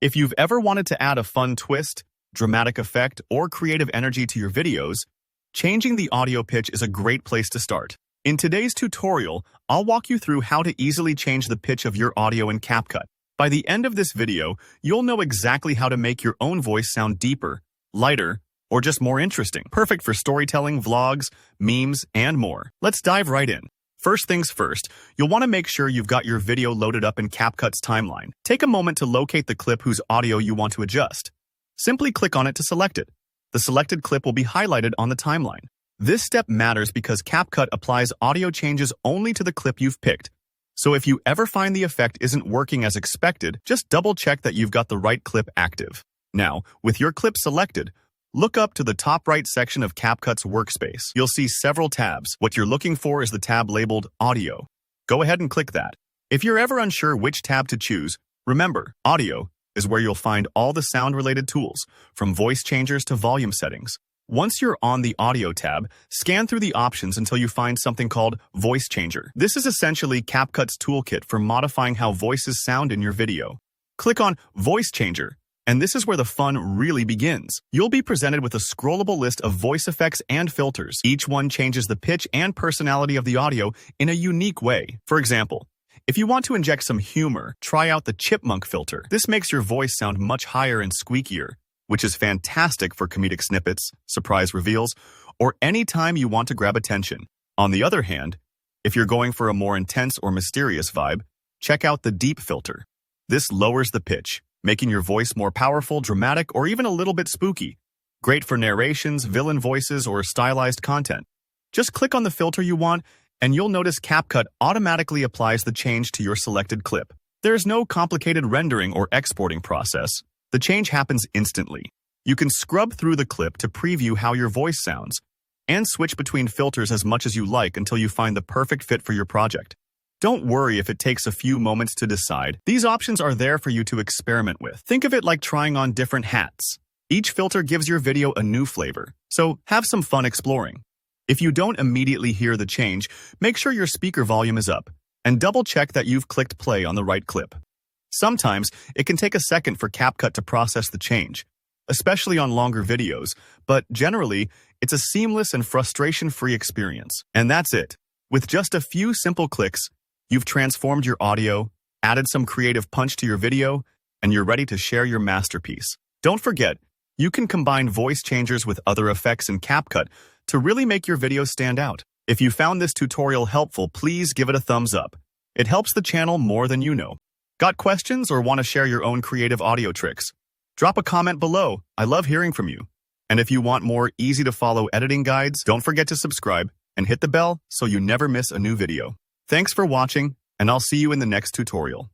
If you've ever wanted to add a fun twist, dramatic effect, or creative energy to your videos, changing the audio pitch is a great place to start. In today's tutorial, I'll walk you through how to easily change the pitch of your audio in CapCut. By the end of this video, you'll know exactly how to make your own voice sound deeper, lighter, or just more interesting. Perfect for storytelling, vlogs, memes, and more. Let's dive right in. First things first, you'll want to make sure you've got your video loaded up in CapCut's timeline. Take a moment to locate the clip whose audio you want to adjust. Simply click on it to select it. The selected clip will be highlighted on the timeline. This step matters because CapCut applies audio changes only to the clip you've picked. So if you ever find the effect isn't working as expected, just double-check that you've got the right clip active. Now, with your clip selected, look up to the top right section of CapCut's workspace. You'll see several tabs. What you're looking for is the tab labeled Audio. Go ahead and click that. If you're ever unsure which tab to choose, remember, Audio is where you'll find all the sound-related tools, from voice changers to volume settings. Once you're on the Audio tab, scan through the options until you find something called Voice Changer. This is essentially CapCut's toolkit for modifying how voices sound in your video. Click on Voice Changer, and this is where the fun really begins. You'll be presented with a scrollable list of voice effects and filters. Each one changes the pitch and personality of the audio in a unique way. For example, if you want to inject some humor, try out the chipmunk filter. This makes your voice sound much higher and squeakier, which is fantastic for comedic snippets, surprise reveals, or any time you want to grab attention. On the other hand, if you're going for a more intense or mysterious vibe, check out the deep filter. This lowers the pitch, making your voice more powerful, dramatic, or even a little bit spooky. Great for narrations, villain voices, or stylized content. Just click on the filter you want, and you'll notice CapCut automatically applies the change to your selected clip. There's no complicated rendering or exporting process. The change happens instantly. You can scrub through the clip to preview how your voice sounds, and switch between filters as much as you like until you find the perfect fit for your project. Don't worry if it takes a few moments to decide. These options are there for you to experiment with. Think of it like trying on different hats. Each filter gives your video a new flavor, so have some fun exploring. If you don't immediately hear the change, make sure your speaker volume is up, and double-check that you've clicked play on the right clip. Sometimes, it can take a second for CapCut to process the change, especially on longer videos, but generally, it's a seamless and frustration-free experience. And that's it. With just a few simple clicks, you've transformed your audio, added some creative punch to your video, and you're ready to share your masterpiece. Don't forget, you can combine voice changers with other effects in CapCut to really make your videos stand out. If you found this tutorial helpful, please give it a thumbs up. It helps the channel more than you know. Got questions or want to share your own creative audio tricks? Drop a comment below. I love hearing from you. And if you want more easy-to-follow editing guides, don't forget to subscribe and hit the bell so you never miss a new video. Thanks for watching, and I'll see you in the next tutorial.